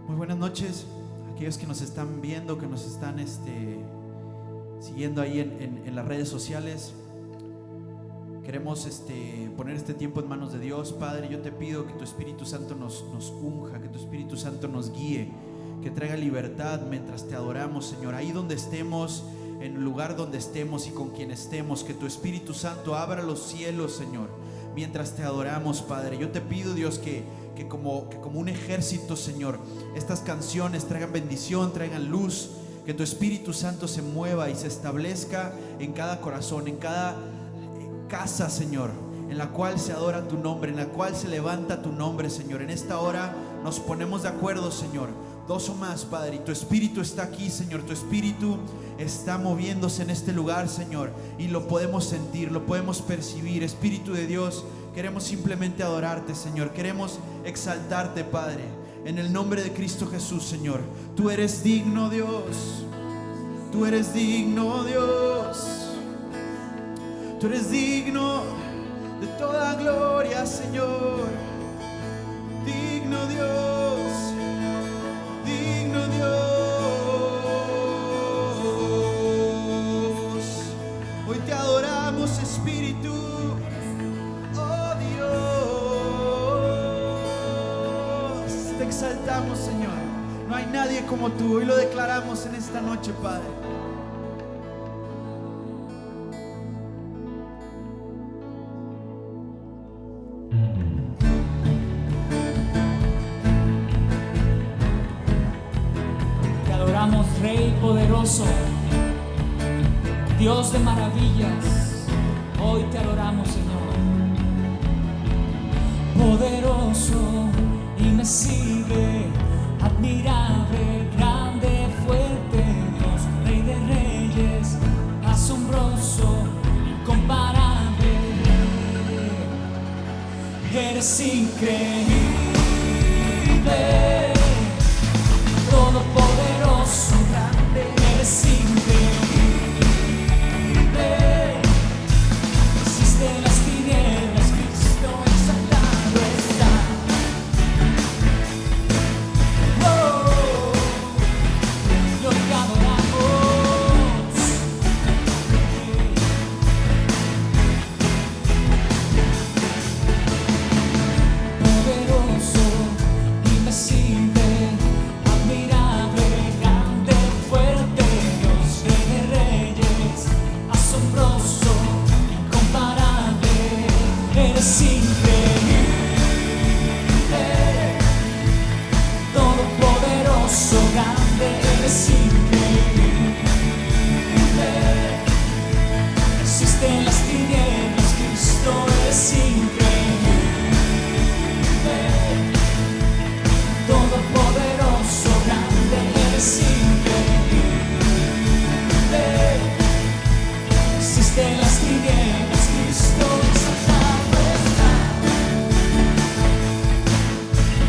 Muy buenas noches, aquellos que nos están viendo, que nos están siguiendo ahí en las redes sociales. Queremos poner este tiempo en manos de Dios. Padre, yo te pido que tu Espíritu Santo nos unja, que tu Espíritu Santo nos guíe, que traiga libertad mientras te adoramos, Señor. Ahí donde estemos, en el lugar donde estemos y con quien estemos, que tu Espíritu Santo abra los cielos, Señor, mientras te adoramos, Padre. Yo te pido, Dios, que como un ejército, Señor, estas canciones traigan bendición, traigan luz, que tu Espíritu Santo se mueva y se establezca en cada corazón, en cada casa, Señor, en la cual se adora tu nombre, en la cual se levanta tu nombre, Señor. En esta hora nos ponemos de acuerdo, Señor, dos o más, Padre, y tu Espíritu está aquí, Señor. Tu Espíritu está moviéndose en este lugar, Señor, y lo podemos sentir, lo podemos percibir. Espíritu de Dios, queremos simplemente adorarte, Señor. Queremos exaltarte, Padre, en el nombre de Cristo Jesús, Señor. Tú eres digno, Dios. Tú eres digno, Dios. Tú eres digno de toda gloria, Señor. Digno Dios, digno Dios. Hoy te adoramos, Espíritu. Oh Dios, te exaltamos, Señor. No hay nadie como tú. Hoy lo declaramos en esta noche, Padre. Rey poderoso, Dios de maravillas, hoy te adoramos, Señor. Poderoso, invencible, admirable, grande, fuerte, Dios, Rey de reyes, asombroso, incomparable. Eres increíble, todopoderoso, grande, eres increíble. Existe en las tinieblas, Cristo exaltado está. Oh, y hoy te adoramos. Poderoso, invencible, eres increíble, todopoderoso, grande, eres increíble. Existe en las tinieblas, Cristo, eres increíble, todopoderoso, grande, eres increíble. Existe en las tinieblas, Cristo exaltado.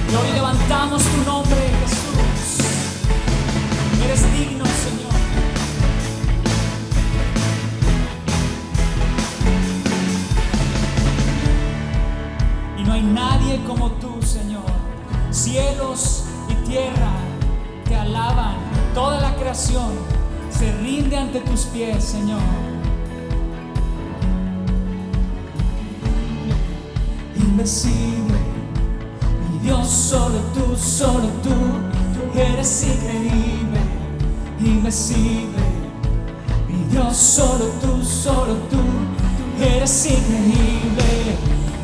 Y hoy levantamos tu nombre, Jesús. Eres digno, Señor. Y no hay nadie como tú, Señor. Cielos y tierra te alaban. Toda la creación se rinde ante tus pies, Señor. Invencible, mi Dios, solo tú, eres increíble, invencible, mi Dios, solo tú, eres increíble,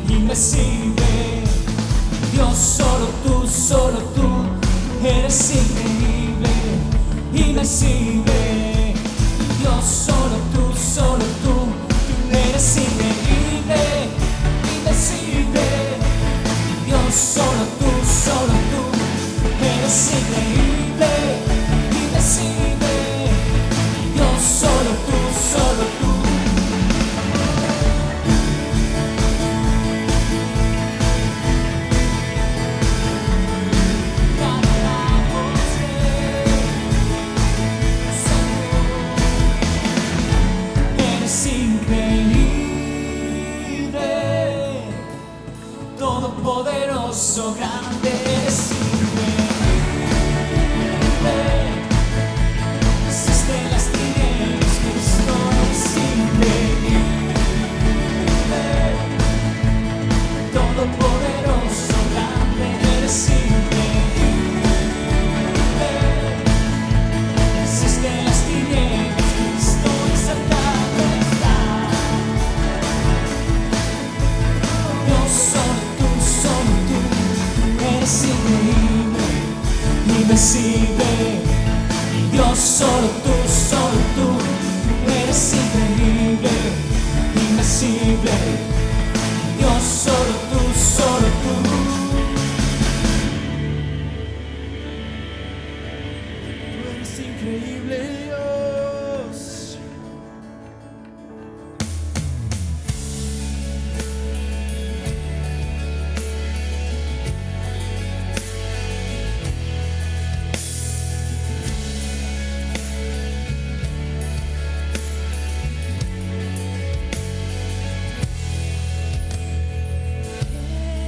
invencible, mi Dios, solo tú, eres increíble, invencible, mi Dios, solo tú, eres increíble, invencible, Dios, solo tú, eres increíble, invencible, Dios, solo tú, eres increíble, todopoderoso, grande, eres increíble. invencible. Dios, solo tú eres increíble, invencible. Dios, solo tú. Tú eres increíble, Dios.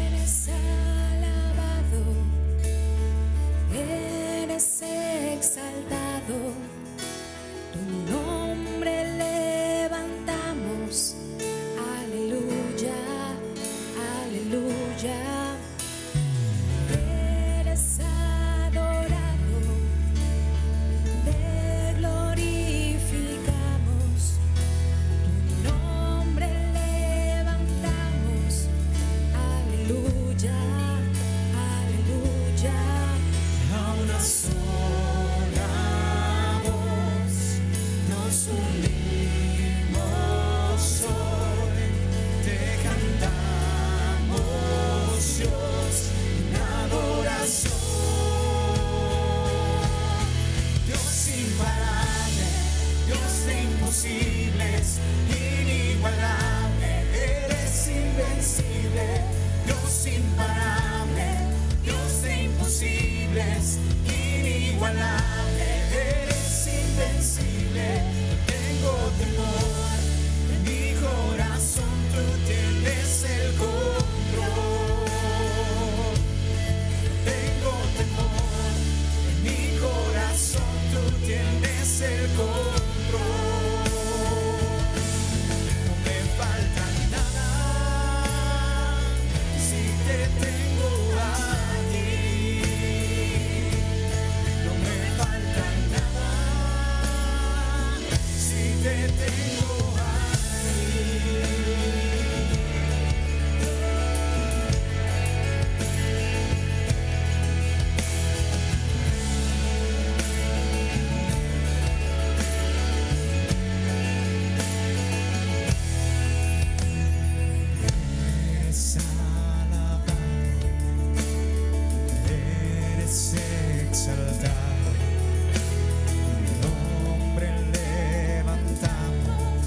Eres alabado, eres exaltado, tu nombre levantamos, aleluya, aleluya. Eres adorado, te glorificamos, tu nombre levantamos, aleluya, aleluya. A una sola voz nos unimos hoy, te cantamos, Dios, en adoración. Dios imparable, Dios de imposibles, inigualable, eres invencible. Dios imparable, Dios de imposibles, inigualable, eres invencible. Tengo temor en mi corazón, tú tienes el control. Tengo temor en mi corazón, tú tienes el control. No me falta nada si te tengo a ti. No me falta nada si te tengo a ti. Eres alabado, eres exaltado, tu nombre levantamos,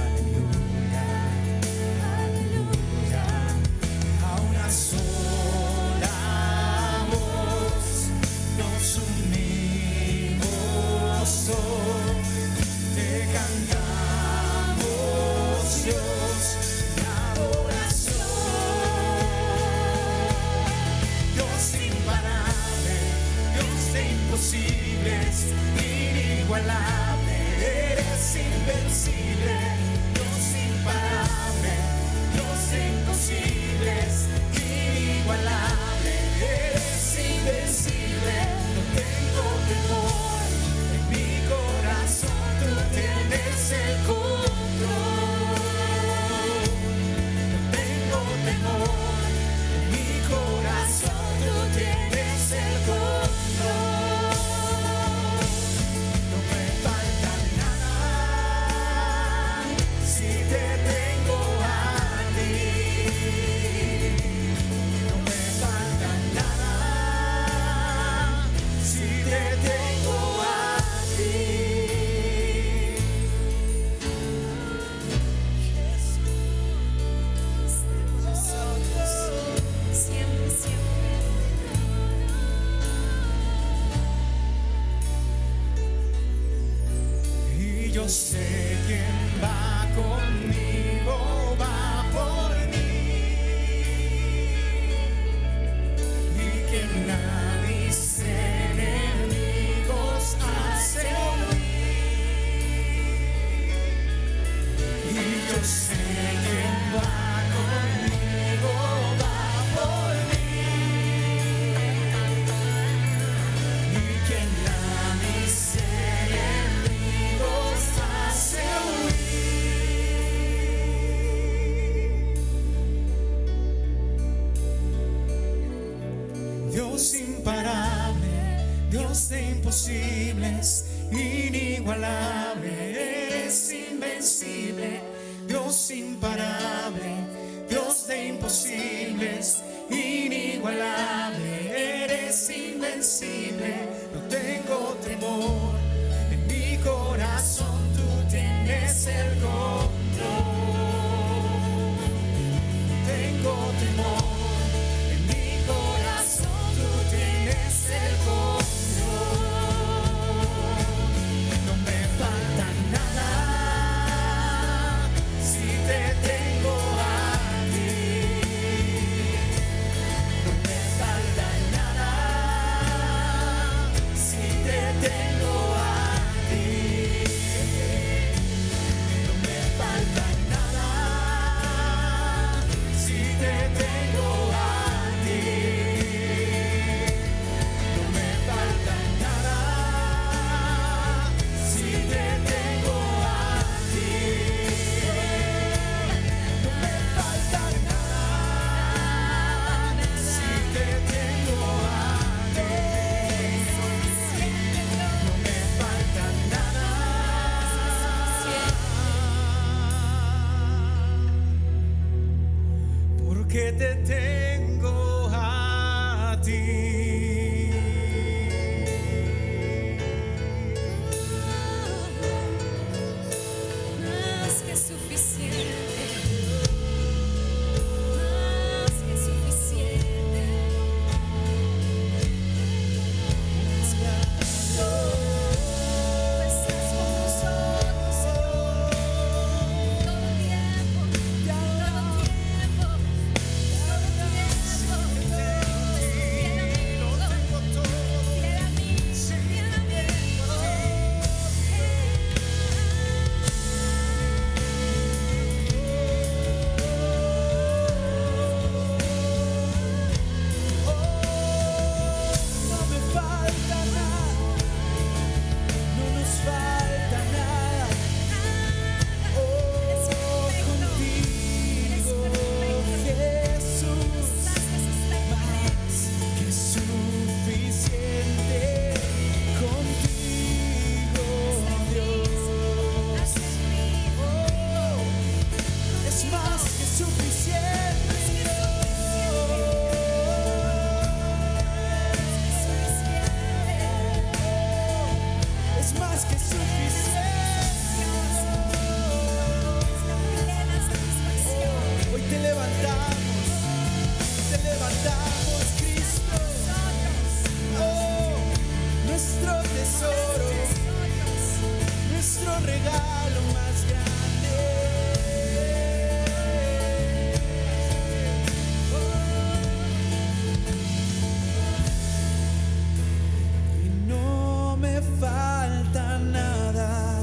aleluya, aleluya. A una sola voz nos unimos hoy, te cantamos, Dios, en adoración. Dios imparable, Dios de imposibles, inigualable, eres invencible. Dios imparable, Dios de imposibles, inigualable, eres invencible. No tengo temor en mi corazón, tú tienes el control. No tengo temor en mi corazón, tú tienes el control. No me falta nada si te tengo a ti. No me falta nada si te tengo a ti. Nosotros, siempre, siempre. Y yo sé quién va conmigo, va por mí, y que nadie se enemigos hace huir. Y yo sé quién va conmigo, va por mí, y que nadie se enemigos hace huir. Dios de imposibles, inigualable, eres invencible, Dios imparable, Dios de imposibles, inigualable, eres invencible, no tengo temor, en mi corazón tú tienes el control, no tengo temor, en mi corazón tú tienes el control, no me falta nada si te tengo a ti, no me falta nada si te tengo a ti, no me falta nada si te tengo a ti, no me falta nada si te tengo a ti, no me falta nada si te tengo a ti, no me falta nada, porque te tengo a ti. Más que suficiente, más que suficiente. Tú estás con nosotros, Señor, todo el tiempo, todo el tiempo, todo el tiempo. Fiel amigo, fiel amigo, fiel amigo. No me falta nada, no nos falta nada. Oh, contigo, Jesús, más que suficiente. Contigo, Dios, es más que suficiente. Es más que suficiente. Hoy te levantamos, Cristo. Oh, nuestro tesoro, nuestro regalo más grande. Y no me falta nada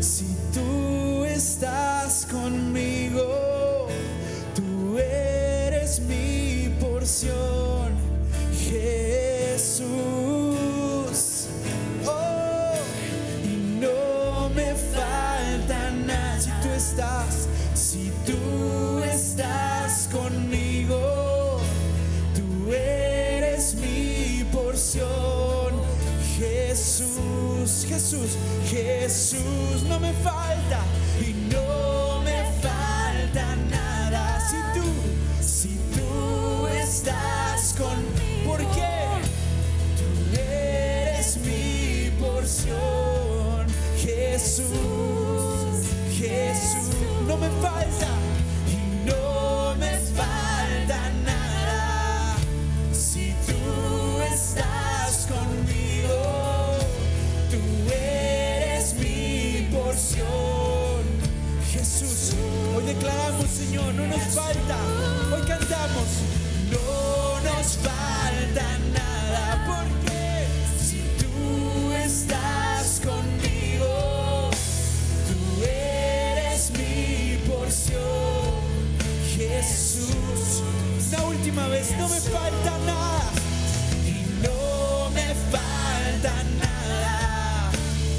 si tú estás conmigo. Tú eres mi porción, Jesús. Oh, y no me falta nada si tú estás conmigo. Tú eres mi porción, Jesús, Jesús, Jesús. No me falta y no me falta nada si tú estás conmigo. ¿Por qué? Tú eres mi porción, Jesús, Jesús. No me falta y no me falta nada si tú estás conmigo. Tú eres mi porción, Jesús. Hoy declaramos, Señor, no nos falta. Hoy cantamos, no nos falta nada, porque si tú estás conmigo, tú eres mi porción, Jesús. Una última vez, no me falta nada y no me falta nada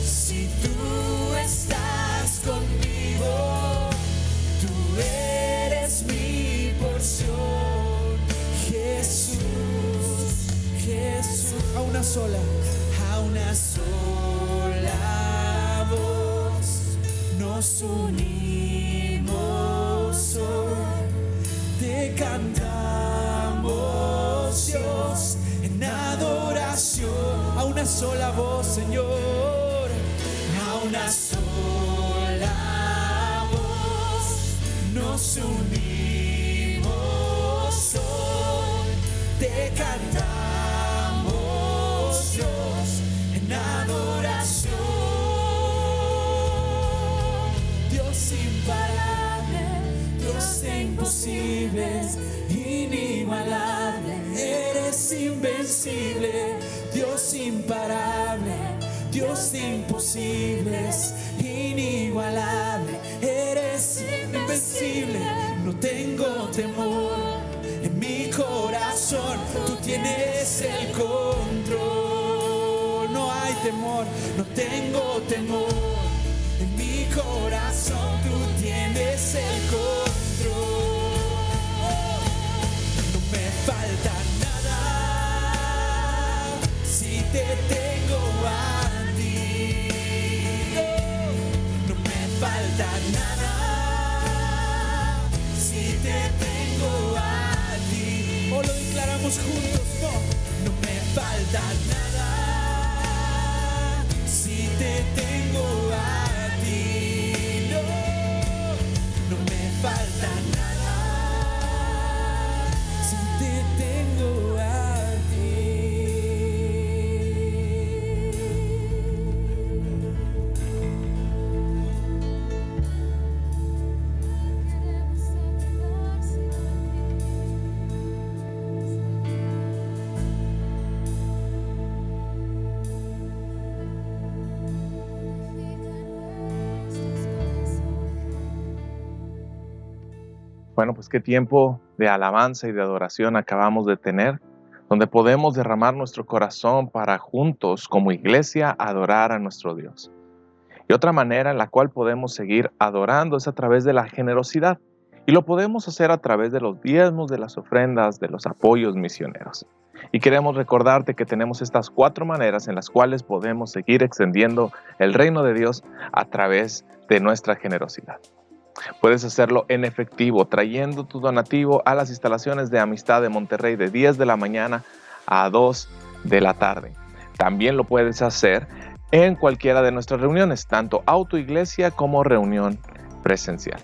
si tú estás conmigo. Tú eres mi sola, a una sola voz nos unimos hoy, te cantamos Dios en adoración, a una sola voz, Señor, a una sola voz nos unimos hoy, te cantamos Dios en adoración. Dios imparable, Dios de imposibles, inigualable, eres invencible. Dios imparable, Dios de imposibles, inigualable, eres invencible. No tengo temor en mi corazón, tú tienes el control. No hay temor, no tengo temor en mi corazón, tú tienes el control. No me falta nada si te tengo a ti. No me falta nada si te tengo a ti. O lo declaramos juntos, no me falta nada si te tengo a ti. No me falta nada si te tengo a ti. Bueno, pues qué tiempo de alabanza y de adoración acabamos de tener, donde podemos derramar nuestro corazón para juntos, como iglesia, adorar a nuestro Dios. Y otra manera en la cual podemos seguir adorando es a través de la generosidad. Y lo podemos hacer a través de los diezmos, de las ofrendas, de los apoyos misioneros. Y queremos recordarte que tenemos estas 4 maneras en las cuales podemos seguir extendiendo el reino de Dios a través de nuestra generosidad. Puedes hacerlo en efectivo, trayendo tu donativo a las instalaciones de Amistad de Monterrey de 10 de la mañana a 2 de la tarde. También lo puedes hacer en cualquiera de nuestras reuniones, tanto autoiglesia como reunión presencial.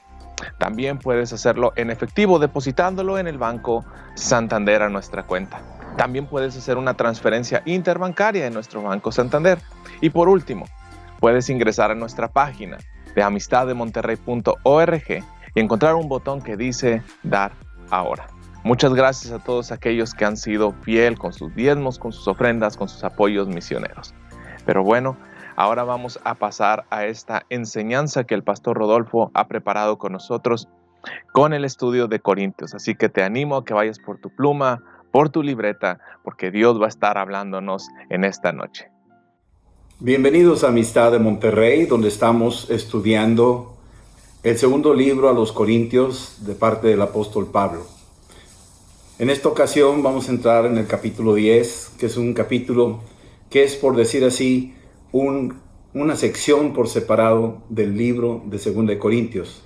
También puedes hacerlo en efectivo, depositándolo en el Banco Santander a nuestra cuenta. También puedes hacer una transferencia interbancaria en nuestro Banco Santander. Y por último, puedes ingresar a nuestra página de amistaddemonterrey.org y encontrar un botón que dice Dar Ahora. Muchas gracias a todos aquellos que han sido fiel con sus diezmos, con sus ofrendas, con sus apoyos misioneros. Pero bueno, ahora vamos a pasar a esta enseñanza que el pastor Rodolfo ha preparado con nosotros con el estudio de Corintios. Así que te animo a que vayas por tu pluma, por tu libreta, porque Dios va a estar hablándonos en esta noche. Bienvenidos a Amistad de Monterrey, donde estamos estudiando el segundo libro a los Corintios de parte del apóstol Pablo. En esta ocasión vamos a entrar en el capítulo 10, que es un capítulo que es, por decir así, una sección por separado del libro de 2 de Corintios.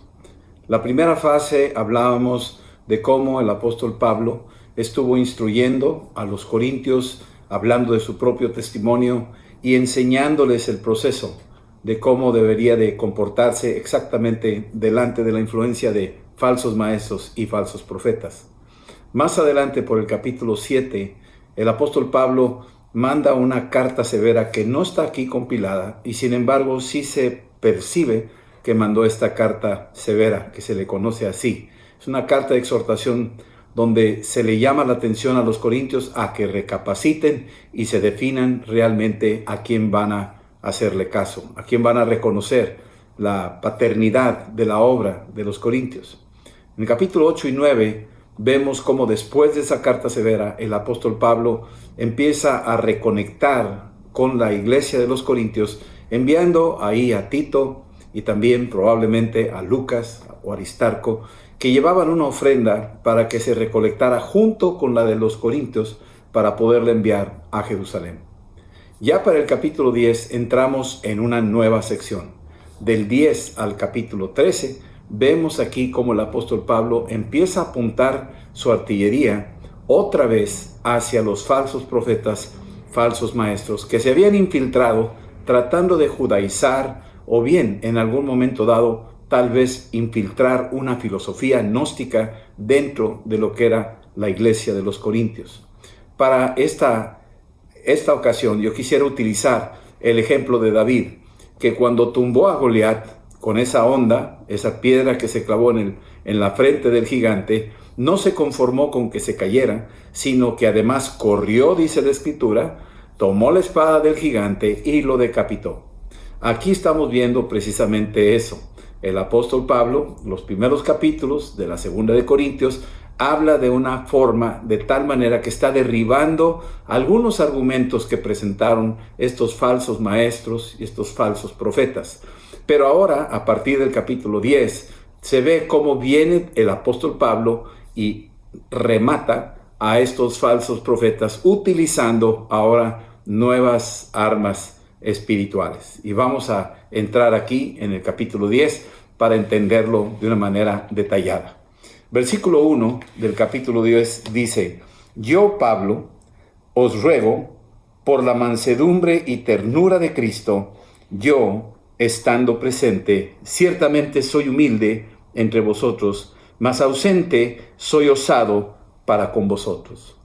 La primera fase hablábamos de cómo el apóstol Pablo estuvo instruyendo a los corintios, hablando de su propio testimonio y enseñándoles el proceso de cómo debería de comportarse exactamente delante de la influencia de falsos maestros y falsos profetas. Más adelante, por el capítulo 7, el apóstol Pablo manda una carta severa que no está aquí compilada y sin embargo sí se percibe que mandó esta carta severa, que se le conoce así. Es una carta de exhortación donde se le llama la atención a los corintios a que recapaciten y se definan realmente a quién van a hacerle caso, a quién van a reconocer la paternidad de la obra de los corintios. En el capítulo 8 y 9 vemos cómo después de esa carta severa el apóstol Pablo empieza a reconectar con la iglesia de los corintios, enviando ahí a Tito y también probablemente a Lucas o Aristarco, que llevaban una ofrenda para que se recolectara junto con la de los corintios para poderla enviar a Jerusalén. Ya para el capítulo 10 entramos en una nueva sección. Del 10 al capítulo 13 vemos aquí cómo el apóstol Pablo empieza a apuntar su artillería otra vez hacia los falsos profetas, falsos maestros que se habían infiltrado tratando de judaizar o bien en algún momento dado tal vez infiltrar una filosofía gnóstica dentro de lo que era la iglesia de los Corintios. Para esta ocasión yo quisiera utilizar el ejemplo de David, que cuando tumbó a Goliat con esa honda, esa piedra que se clavó en la frente del gigante, no se conformó con que se cayera, sino que además corrió, dice la Escritura, tomó la espada del gigante y lo decapitó. Aquí estamos viendo precisamente eso. El apóstol Pablo, los primeros capítulos de la segunda de Corintios, habla de una forma de tal manera que está derribando algunos argumentos que presentaron estos falsos maestros y estos falsos profetas. Pero ahora, a partir del capítulo 10, se ve cómo viene el apóstol Pablo y remata a estos falsos profetas utilizando ahora nuevas armas espirituales. Y vamos a entrar aquí en el capítulo 10 para entenderlo de una manera detallada. Versículo 1 del capítulo 10 dice: Yo, Pablo, os ruego por la mansedumbre y ternura de Cristo, yo, estando presente, ciertamente soy humilde entre vosotros, mas ausente soy osado para con vosotros.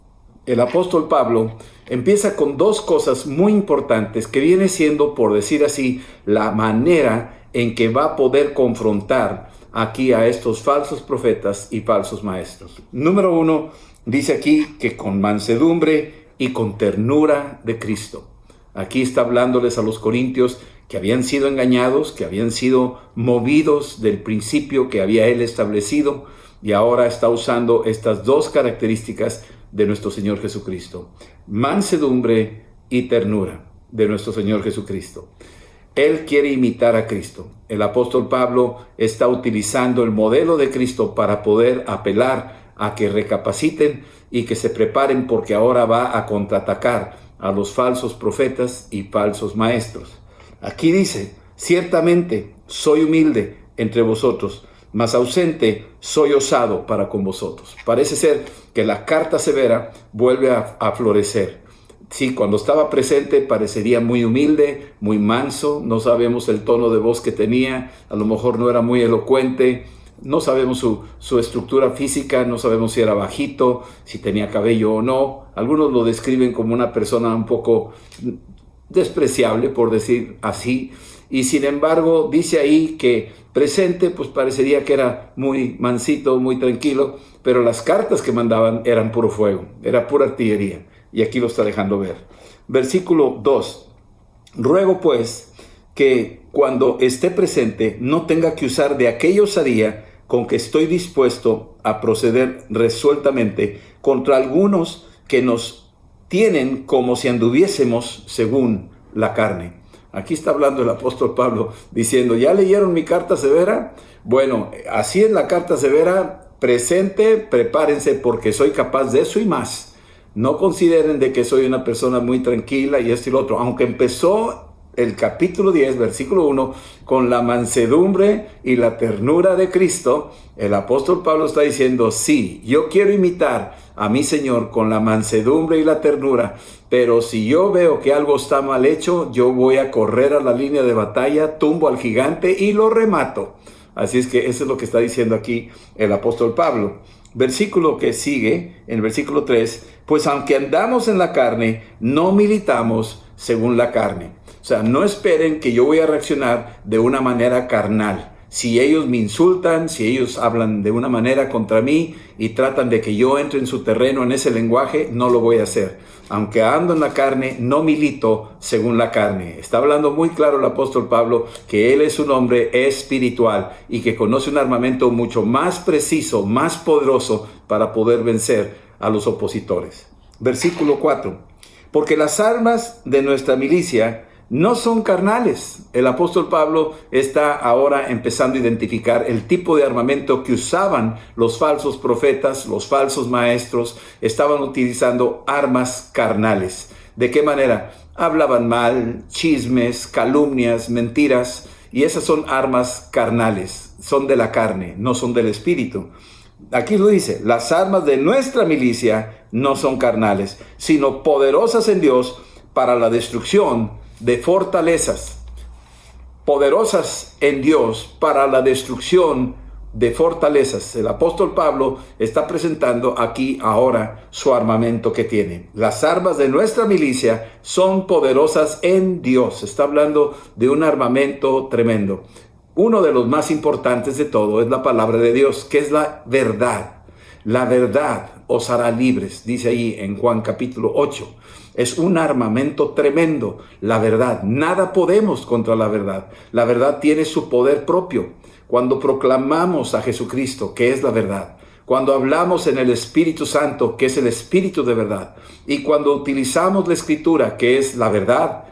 El apóstol Pablo empieza con dos cosas muy importantes que viene siendo, por decir así, la manera en que va a poder confrontar aquí a estos falsos profetas y falsos maestros. Número 1, dice aquí que con mansedumbre y con ternura de Cristo. Aquí está hablándoles a los corintios que habían sido engañados, que habían sido movidos del principio que había él establecido, y ahora está usando estas dos características de nuestro Señor Jesucristo. Mansedumbre y ternura de nuestro Señor Jesucristo. Él quiere imitar a Cristo. El apóstol Pablo está utilizando el modelo de Cristo para poder apelar a que recapaciten y que se preparen, porque ahora va a contraatacar a los falsos profetas y falsos maestros. Aquí dice: ciertamente soy humilde entre vosotros, mas ausente soy osado para con vosotros. Parece ser que la carta severa vuelve a florecer. Sí, cuando estaba presente parecería muy humilde, muy manso. No sabemos el tono de voz que tenía, a lo mejor no era muy elocuente. No sabemos su estructura física, no sabemos si era bajito, si tenía cabello o no. Algunos lo describen como una persona un poco despreciable, por decir así. Y sin embargo, dice ahí que presente, pues parecería que era muy mansito, muy tranquilo, pero las cartas que mandaban eran puro fuego, era pura artillería. Y aquí lo está dejando ver. Versículo 2. Ruego pues que cuando esté presente no tenga que usar de aquella osadía con que estoy dispuesto a proceder resueltamente contra algunos que nos tienen como si anduviésemos según la carne. Aquí está hablando el apóstol Pablo diciendo: ¿ya leyeron mi carta severa? Bueno, así es la carta severa, presente, prepárense porque soy capaz de eso y más. No consideren de que soy una persona muy tranquila y esto y lo otro. Aunque empezó el capítulo 10, versículo 1, con la mansedumbre y la ternura de Cristo, el apóstol Pablo está diciendo: sí, yo quiero imitar a mi Señor con la mansedumbre y la ternura, pero si yo veo que algo está mal hecho, yo voy a correr a la línea de batalla, tumbo al gigante y lo remato. Así es que eso es lo que está diciendo aquí el apóstol Pablo. Versículo que sigue, en el versículo 3, pues aunque andamos en la carne, no militamos según la carne. O sea, no esperen que yo voy a reaccionar de una manera carnal. Si ellos me insultan, si ellos hablan de una manera contra mí y tratan de que yo entre en su terreno en ese lenguaje, no lo voy a hacer. Aunque ando en la carne, no milito según la carne. Está hablando muy claro el apóstol Pablo que él es un hombre espiritual y que conoce un armamento mucho más preciso, más poderoso para poder vencer a los opositores. Versículo 4. Porque las armas de nuestra milicia no son carnales. El apóstol Pablo está ahora empezando a identificar el tipo de armamento que usaban los falsos profetas, los falsos maestros. Estaban utilizando armas carnales. ¿De qué manera? hablaban mal, chismes, calumnias, mentiras, y esas son armas carnales, son de la carne, no son del espíritu. Aquí lo dice, las armas de nuestra milicia no son carnales, sino poderosas en Dios para la destrucción de fortalezas. Poderosas en Dios para la destrucción de fortalezas. El apóstol Pablo está presentando aquí ahora su armamento que tiene. Las armas de nuestra milicia son poderosas en Dios. Está hablando de un armamento tremendo. Uno de los más importantes de todo es la palabra de Dios, que es la verdad. La verdad os hará libres, dice ahí en Juan capítulo 8. Es un armamento tremendo, la verdad. Nada podemos contra la verdad. La verdad tiene su poder propio. Cuando proclamamos a Jesucristo, que es la verdad, cuando hablamos en el Espíritu Santo, que es el Espíritu de verdad, y cuando utilizamos la Escritura, que es la verdad,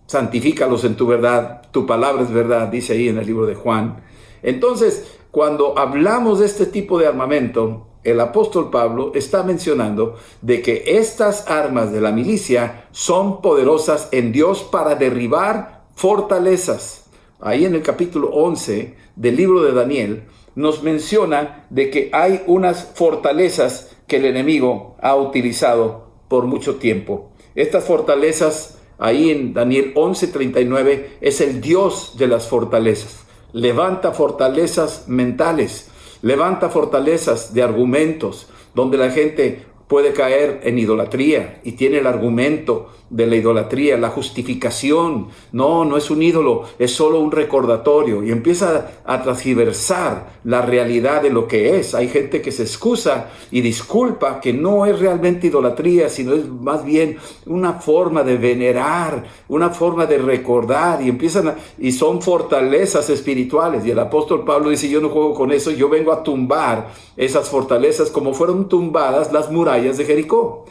santifícalos en tu verdad, tu palabra es verdad, dice ahí en el libro de Juan. Entonces, cuando hablamos de este tipo de armamento, el apóstol Pablo está mencionando de que estas armas de la milicia son poderosas en Dios para derribar fortalezas. Ahí en el capítulo 11 del libro de Daniel nos menciona de que hay unas fortalezas que el enemigo ha utilizado por mucho tiempo. Estas fortalezas, ahí en Daniel 11:39, es el Dios de las fortalezas. Levanta fortalezas mentales, levanta fortalezas de argumentos, donde la gente puede caer en idolatría y tiene el argumento de la idolatría, la justificación. No es un ídolo, es solo un recordatorio, y empieza a transgiversar la realidad de lo que es. Hay gente que se excusa y disculpa que no es realmente idolatría, sino es más bien una forma de venerar, una forma de recordar, y son fortalezas espirituales. Y el apóstol Pablo dice, yo no juego con eso, yo vengo a tumbar esas fortalezas como fueron tumbadas las murallas de Jericó.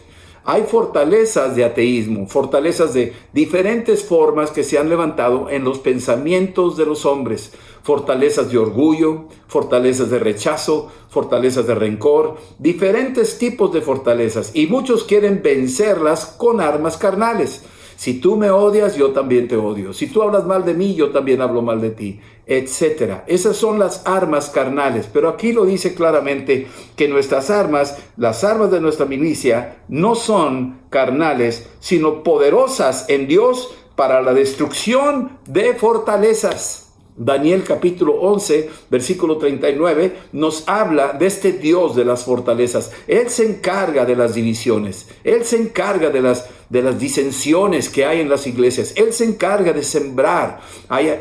Hay fortalezas de ateísmo, fortalezas de diferentes formas que se han levantado en los pensamientos de los hombres. Fortalezas de orgullo, fortalezas de rechazo, fortalezas de rencor, diferentes tipos de fortalezas. Y muchos quieren vencerlas con armas carnales. Si tú me odias, yo también te odio. Si tú hablas mal de mí, yo también hablo mal de ti, etc. Esas son las armas carnales. Pero aquí lo dice claramente que nuestras armas, las armas de nuestra milicia, no son carnales, sino poderosas en Dios para la destrucción de fortalezas. Daniel capítulo 11, versículo 39, nos habla de este Dios de las fortalezas. Él se encarga de las divisiones. Él se encarga de las disensiones que hay en las iglesias. Él se encarga de sembrar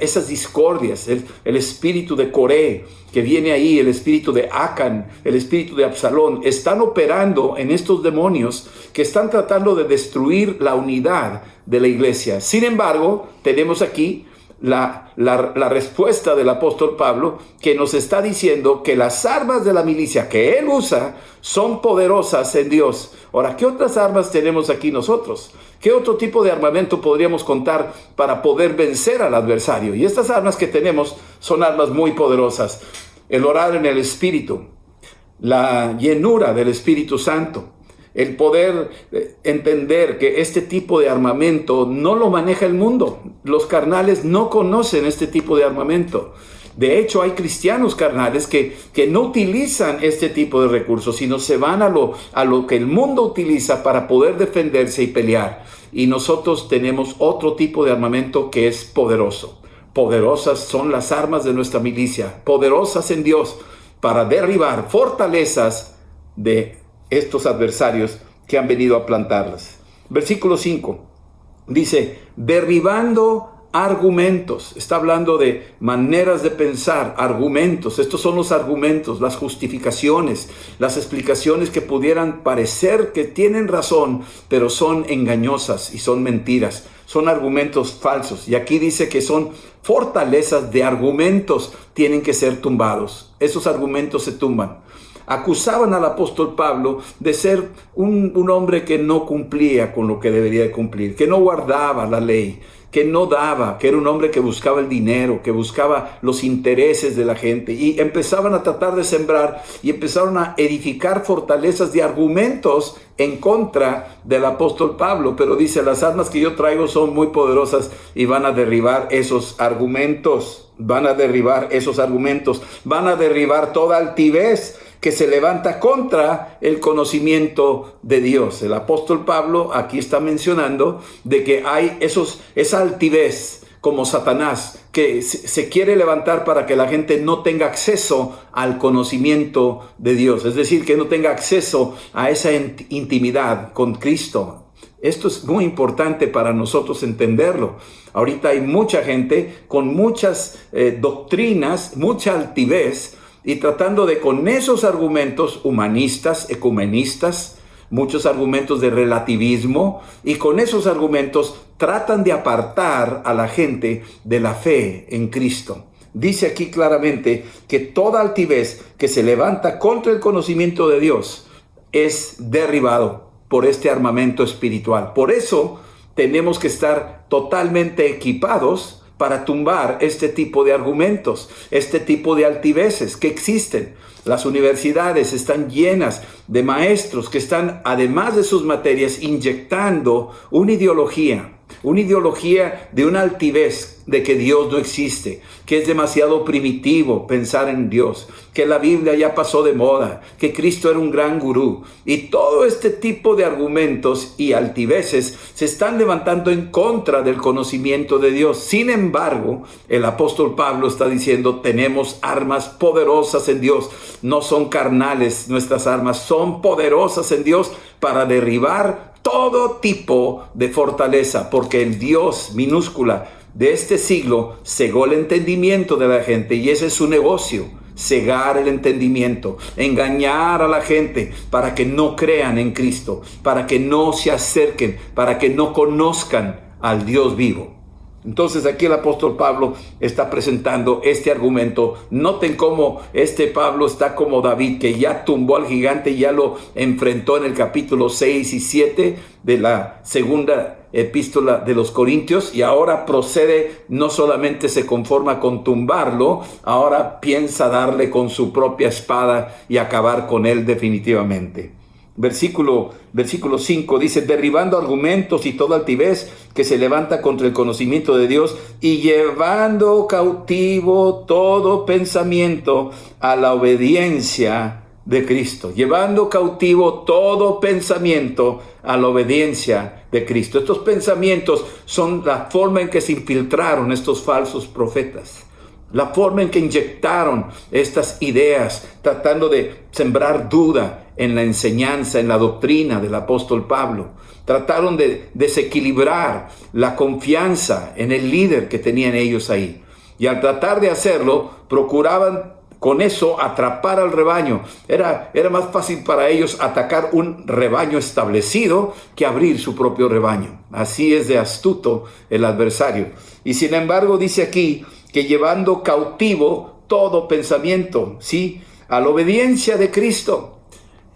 esas discordias. El espíritu de Coré que viene ahí, el espíritu de Acán, el espíritu de Absalón, están operando en estos demonios que están tratando de destruir la unidad de la iglesia. Sin embargo, tenemos aquí la respuesta del apóstol Pablo, que nos está diciendo que las armas de la milicia que él usa son poderosas en Dios. Ahora, ¿qué otras armas tenemos aquí nosotros? ¿Qué otro tipo de armamento podríamos contar para poder vencer al adversario? Y estas armas que tenemos son armas muy poderosas. El orar en el Espíritu, la llenura del Espíritu Santo, el poder entender que este tipo de armamento no lo maneja el mundo. Los carnales no conocen este tipo de armamento. De hecho, hay cristianos carnales que no utilizan este tipo de recursos, sino se van a lo que el mundo utiliza para poder defenderse y pelear. Y nosotros tenemos otro tipo de armamento que es poderoso. Poderosas son las armas de nuestra milicia, poderosas en Dios para derribar fortalezas de estos adversarios que han venido a plantarlas. Versículo 5 dice, derribando argumentos. Está hablando de maneras de pensar, argumentos. Estos son los argumentos, las justificaciones, las explicaciones que pudieran parecer que tienen razón, pero son engañosas y son mentiras. Son argumentos falsos. Y aquí dice que son fortalezas de argumentos, tienen que ser tumbados. Esos argumentos se tumban. Acusaban al apóstol Pablo de ser un hombre que no cumplía con lo que debería de cumplir, que no guardaba la ley, que no daba, que era un hombre que buscaba el dinero, que buscaba los intereses de la gente. Y empezaban a tratar de sembrar y empezaron a edificar fortalezas de argumentos en contra del apóstol Pablo. Pero dice, las armas que yo traigo son muy poderosas y van a derribar esos argumentos. Van a derribar esos argumentos. Van a derribar toda altivez que se levanta contra el conocimiento de Dios. El apóstol Pablo aquí está mencionando de que hay esa altivez como Satanás que se quiere levantar para que la gente no tenga acceso al conocimiento de Dios. Es decir, que no tenga acceso a esa intimidad con Cristo. Esto es muy importante para nosotros entenderlo. Ahorita hay mucha gente con muchas doctrinas, mucha altivez, y tratando de con esos argumentos humanistas, ecumenistas, muchos argumentos de relativismo, y con esos argumentos tratan de apartar a la gente de la fe en Cristo. Dice aquí claramente que toda altivez que se levanta contra el conocimiento de Dios es derribado por este armamento espiritual. Por eso tenemos que estar totalmente equipados para tumbar este tipo de argumentos, este tipo de altiveces que existen. Las universidades están llenas de maestros que están, además de sus materias, inyectando una ideología de una altivez de que Dios no existe, que es demasiado primitivo pensar en Dios, que la Biblia ya pasó de moda, que Cristo era un gran gurú. Y todo este tipo de argumentos y altiveces se están levantando en contra del conocimiento de Dios. Sin embargo, el apóstol Pablo está diciendo, tenemos armas poderosas en Dios. No son carnales nuestras armas, son poderosas en Dios para derribar todo tipo de fortaleza, porque el Dios minúscula de este siglo cegó el entendimiento de la gente, y ese es su negocio: cegar el entendimiento, engañar a la gente para que no crean en Cristo, para que no se acerquen, para que no conozcan al Dios vivo. Entonces aquí el apóstol Pablo está presentando este argumento. Noten cómo este Pablo está como David, que ya tumbó al gigante, ya lo enfrentó en el capítulo 6 y 7 de la segunda epístola de los Corintios, y ahora procede, no solamente se conforma con tumbarlo, ahora piensa darle con su propia espada y acabar con él definitivamente. Versículo 5 dice, derribando argumentos y toda altivez que se levanta contra el conocimiento de Dios, y llevando cautivo todo pensamiento a la obediencia de Cristo. Llevando cautivo todo pensamiento a la obediencia de Cristo. Estos pensamientos son la forma en que se infiltraron estos falsos profetas. La forma en que inyectaron estas ideas, tratando de sembrar duda en la enseñanza, en la doctrina del apóstol Pablo. Trataron de desequilibrar la confianza en el líder que tenían ellos ahí. Y al tratar de hacerlo, procuraban con eso atrapar al rebaño. Era más fácil para ellos atacar un rebaño establecido que abrir su propio rebaño. Así es de astuto el adversario. Y sin embargo dice aquí que llevando cautivo todo pensamiento, ¿sí?, a la obediencia de Cristo.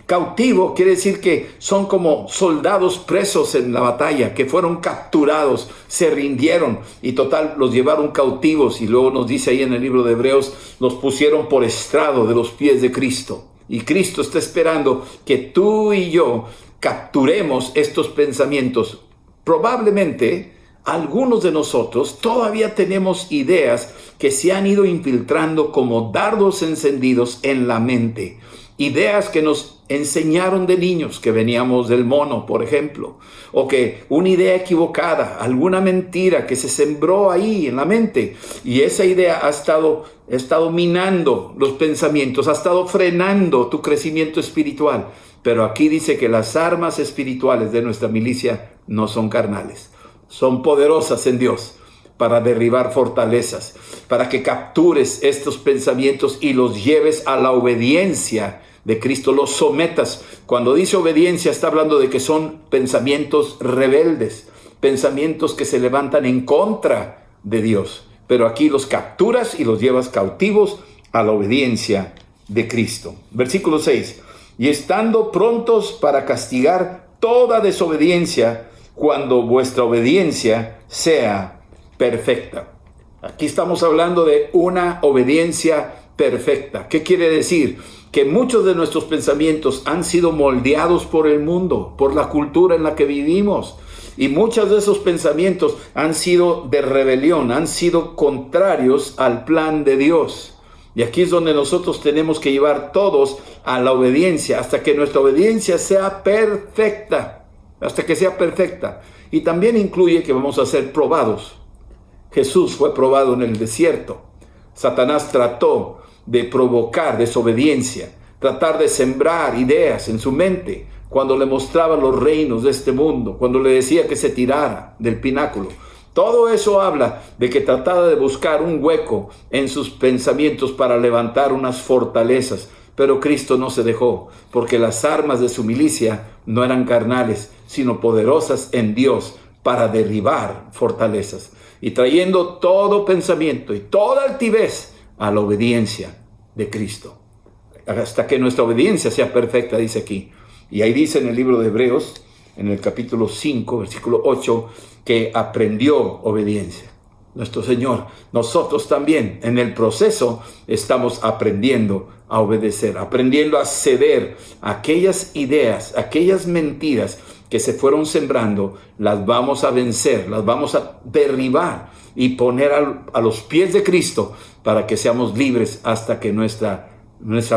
Cautivo quiere decir que son como soldados presos en la batalla, que fueron capturados, se rindieron y total los llevaron cautivos, y luego nos dice ahí en el libro de Hebreos, los pusieron por estrado de los pies de Cristo. Y Cristo está esperando que tú y yo capturemos estos pensamientos. Probablemente algunos de nosotros todavía tenemos ideas que se han ido infiltrando como dardos encendidos en la mente. Ideas que nos enseñaron de niños, que veníamos del mono, por ejemplo, o que una idea equivocada, alguna mentira que se sembró ahí en la mente, y esa idea ha estado minando los pensamientos, ha estado frenando tu crecimiento espiritual. Pero aquí dice que las armas espirituales de nuestra milicia no son carnales, son poderosas en Dios para derribar fortalezas, para que captures estos pensamientos y los lleves a la obediencia de Cristo, los sometas. Cuando dice obediencia está hablando de que son pensamientos rebeldes, pensamientos que se levantan en contra de Dios, pero aquí los capturas y los llevas cautivos a la obediencia de Cristo. Versículo 6, y estando prontos para castigar toda desobediencia cuando vuestra obediencia sea perfecta. Aquí estamos hablando de una obediencia perfecta. ¿Qué quiere decir? Que muchos de nuestros pensamientos han sido moldeados por el mundo, por la cultura en la que vivimos. Y muchos de esos pensamientos han sido de rebelión, han sido contrarios al plan de Dios. Y aquí es donde nosotros tenemos que llevar todos a la obediencia, hasta que nuestra obediencia sea perfecta, hasta que sea perfecta. Y también incluye que vamos a ser probados. Jesús fue probado en el desierto. Satanás trató de provocar desobediencia, tratar de sembrar ideas en su mente, cuando le mostraba los reinos de este mundo, cuando le decía que se tirara del pináculo. Todo eso habla de que trataba de buscar un hueco en sus pensamientos para levantar unas fortalezas. Pero Cristo no se dejó, porque las armas de su milicia no eran carnales, sino poderosas en Dios para derribar fortalezas. Y trayendo todo pensamiento y toda altivez a la obediencia de Cristo. Hasta que nuestra obediencia sea perfecta, dice aquí. Y ahí dice en el libro de Hebreos, en el capítulo 5, versículo 8, que aprendió obediencia. Nuestro Señor, nosotros también en el proceso estamos aprendiendo a obedecer, aprendiendo a ceder a aquellas ideas, aquellas mentiras que se fueron sembrando, las vamos a vencer, las vamos a derribar y poner a los pies de Cristo para que seamos libres hasta que nuestra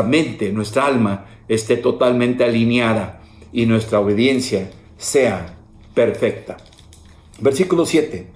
mente, nuestra alma esté totalmente alineada y nuestra obediencia sea perfecta. Versículo 7.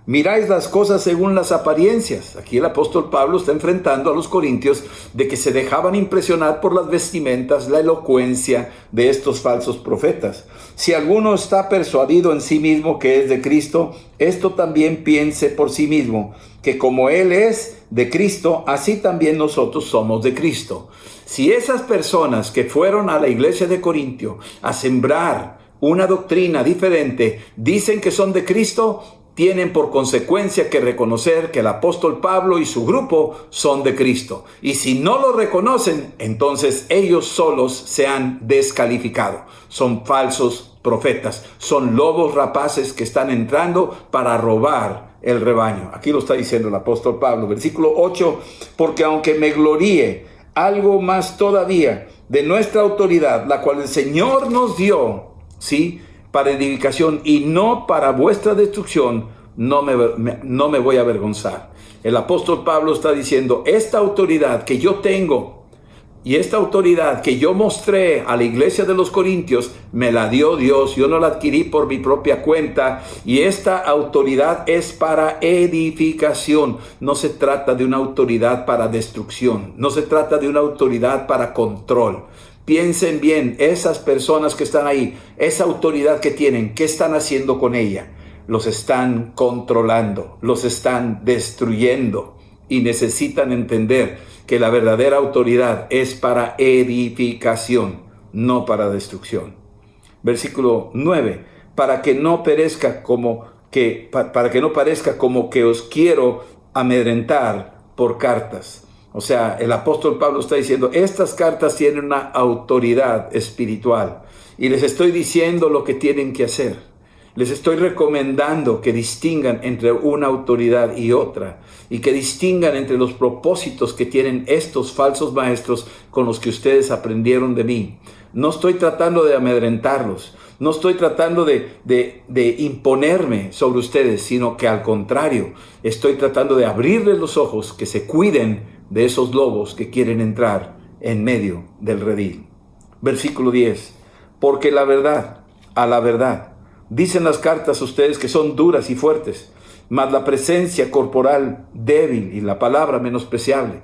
Miráis las cosas según las apariencias. Aquí el apóstol Pablo está enfrentando a los corintios de que se dejaban impresionar por las vestimentas, la elocuencia de estos falsos profetas. Si alguno está persuadido en sí mismo que es de Cristo, esto también piense por sí mismo, que como Él es de Cristo, así también nosotros somos de Cristo. Si esas personas que fueron a la iglesia de Corintio a sembrar una doctrina diferente, dicen que son de Cristo, tienen por consecuencia que reconocer que el apóstol Pablo y su grupo son de Cristo. Y si no lo reconocen, entonces ellos solos se han descalificado. Son falsos profetas, son lobos rapaces que están entrando para robar el rebaño. Aquí lo está diciendo el apóstol Pablo, versículo 8, porque aunque me gloríe algo más todavía de nuestra autoridad, la cual el Señor nos dio, ¿sí?, para edificación y no para vuestra destrucción, no me voy a avergonzar. El apóstol Pablo está diciendo, esta autoridad que yo tengo y esta autoridad que yo mostré a la iglesia de los Corintios, me la dio Dios, yo no la adquirí por mi propia cuenta, y esta autoridad es para edificación. No se trata de una autoridad para destrucción, no se trata de una autoridad para control. Piensen bien, esas personas que están ahí, esa autoridad que tienen, ¿qué están haciendo con ella? Los están controlando, los están destruyendo, y necesitan entender que la verdadera autoridad es para edificación, no para destrucción. Versículo 9, para que no parezca como que os quiero amedrentar por cartas. O sea, el apóstol Pablo está diciendo, estas cartas tienen una autoridad espiritual y les estoy diciendo lo que tienen que hacer. Les estoy recomendando que distingan entre una autoridad y otra y que distingan entre los propósitos que tienen estos falsos maestros con los que ustedes aprendieron de mí. No estoy tratando de amedrentarlos, no estoy tratando de imponerme sobre ustedes, sino que al contrario, estoy tratando de abrirles los ojos, que se cuiden de esos lobos que quieren entrar en medio del redil. Versículo 10. Porque la verdad, a la verdad, dicen las cartas ustedes que son duras y fuertes, mas la presencia corporal débil y la palabra menospreciable.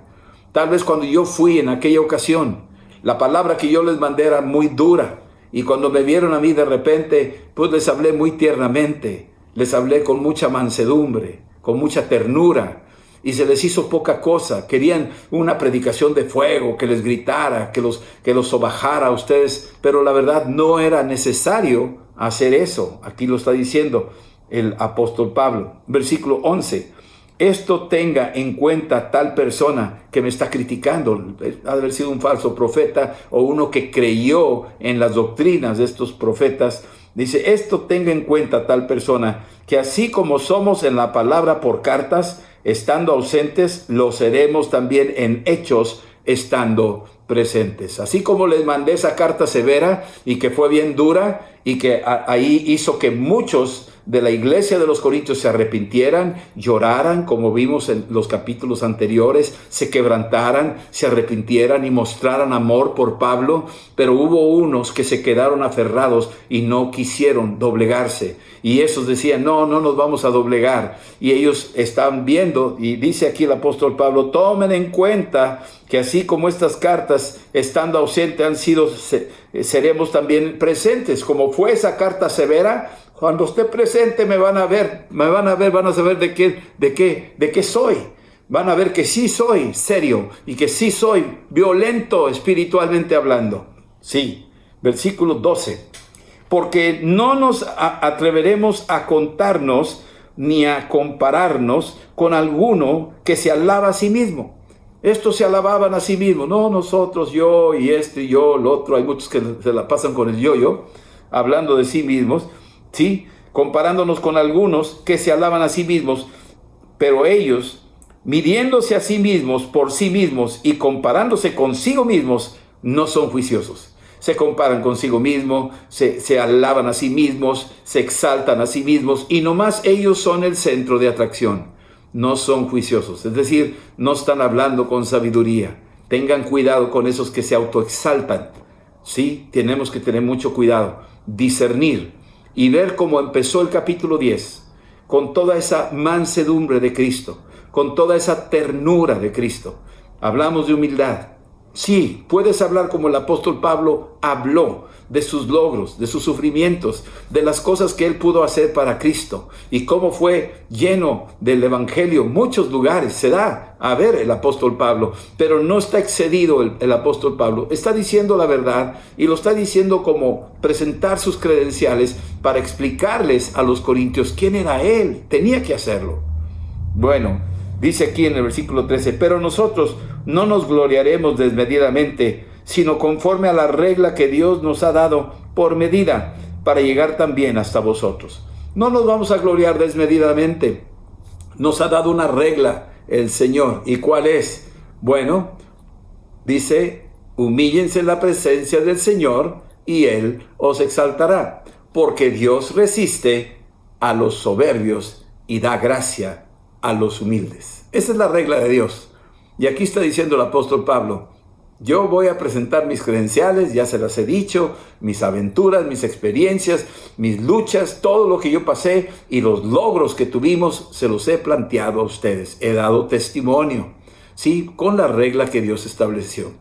Tal vez cuando yo fui en aquella ocasión, la palabra que yo les mandé era muy dura, y cuando me vieron a mí de repente, pues les hablé muy tiernamente, les hablé con mucha mansedumbre, con mucha ternura, y se les hizo poca cosa. Querían una predicación de fuego, que les gritara, que los sobajara a ustedes, pero la verdad no era necesario hacer eso. Aquí lo está diciendo el apóstol Pablo. Versículo 11. Esto tenga en cuenta tal persona que me está criticando. Ha de haber sido un falso profeta o uno que creyó en las doctrinas de estos profetas Dice, esto tenga en cuenta tal persona, que así como somos en la palabra por cartas, estando ausentes, lo seremos también en hechos, estando presentes. Así como les mandé esa carta severa y que fue bien dura y que ahí hizo que muchos de la iglesia de los Corintios se arrepintieran, lloraran, como vimos en los capítulos anteriores, se quebrantaran, se arrepintieran y mostraran amor por Pablo, pero hubo unos que se quedaron aferrados y no quisieron doblegarse. Y esos decían, no nos vamos a doblegar. Y ellos están viendo, y dice aquí el apóstol Pablo, tomen en cuenta que así como estas cartas, estando ausentes, han sido, seremos también presentes. Como fue esa carta severa, cuando esté presente me van a ver, van a saber de qué soy. Van a ver que sí soy serio y que sí soy violento espiritualmente hablando. Sí, versículo 12. Porque no nos atreveremos a contarnos ni a compararnos con alguno que se alaba a sí mismo. Estos se alababan a sí mismos. No, nosotros, yo y esto y yo, lo otro. Hay muchos que se la pasan con el yo, hablando de sí mismos. Sí, comparándonos con algunos que se alaban a sí mismos, pero ellos, midiéndose a sí mismos por sí mismos y comparándose consigo mismos, no son juiciosos. Se comparan consigo mismos, se alaban a sí mismos, se exaltan a sí mismos y nomás ellos son el centro de atracción. No son juiciosos, es decir, no están hablando con sabiduría. Tengan cuidado con esos que se autoexaltan. Sí, tenemos que tener mucho cuidado, discernir y ver cómo empezó el capítulo 10, con toda esa mansedumbre de Cristo, con toda esa ternura de Cristo. Hablamos de humildad. Sí, puedes hablar como el apóstol Pablo habló, de sus logros, de sus sufrimientos, de las cosas que él pudo hacer para Cristo y cómo fue lleno del evangelio. Muchos lugares se da a ver el apóstol Pablo, pero no está excedido el apóstol Pablo. Está diciendo la verdad y lo está diciendo como presentar sus credenciales para explicarles a los corintios quién era él. Tenía que hacerlo. Bueno, dice aquí en el versículo 13, pero nosotros no nos gloriaremos desmedidamente, sino conforme a la regla que Dios nos ha dado por medida, para llegar también hasta vosotros. No nos vamos a gloriar desmedidamente. Nos ha dado una regla el Señor. ¿Y cuál es? Bueno, dice, humíllense en la presencia del Señor y Él os exaltará, porque Dios resiste a los soberbios y da gracia a los humildes. Esa es la regla de Dios. Y aquí está diciendo el apóstol Pablo, yo voy a presentar mis credenciales, ya se las he dicho, mis aventuras, mis experiencias, mis luchas, todo lo que yo pasé y los logros que tuvimos, se los he planteado a ustedes. He dado testimonio, sí, con la regla que Dios estableció.